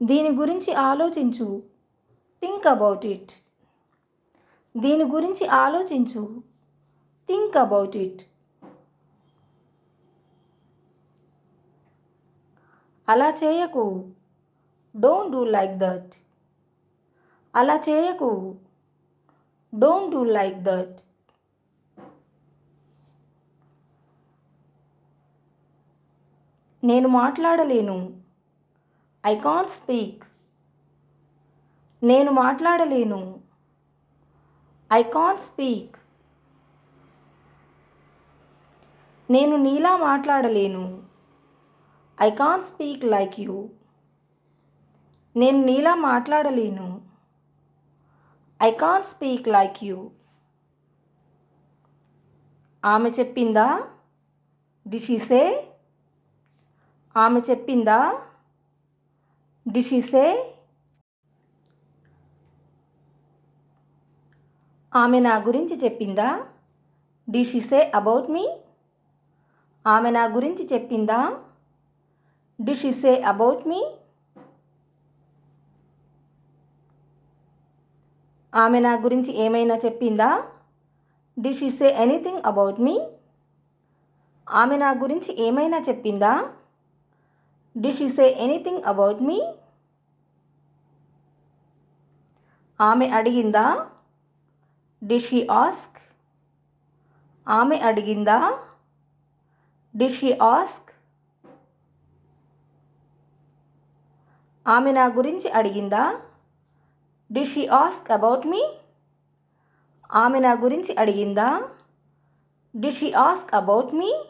దీని గురించి ఆలోచించు. Think about it. దీని గురించి ఆలోచించు. Think about it. అలా చేయకు. Don't do like that. అలా చేయకు. Don't do like that. నేను మాట్లాడలేను. I can't speak. నేను మాట్లాడలేను. I can't speak. నేను నీలా మాట్లాడలేను. I can't speak like you. నేను నీలా మాట్లాడలేను. I can't speak like you. ఆమె చెప్పిందా? డిడ్ షీ సే? ఆమె చెప్పిందా? డిడ్ షీ సే? ఆమె నా గురించి చెప్పిందా? Did she say about me? ఆమె నా గురించి చెప్పిందా? Did she say about me? ఆమె నా గురించి ఏమైనా చెప్పిందా? Did she say anything about me? ఆమె నా గురించి ఏమైనా చెప్పిందా? Did she say anything about me? ఆమె అడిగిందా? Did she ask? ఆమె అడిగిందా? Did she ask? ఆమె నా గురించి అడిగిందా? Did she ask about me? ఆమె నా గురించి అడిగిందా? Did she ask about me?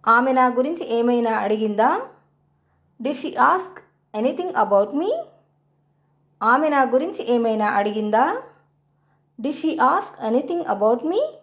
ఆమె నా గురించి ఏమైనా అడిగిందా? Did she ask anything about me? ఆమె నా గురించి ఏమైనా అడిగిందా? Did she ask anything about me?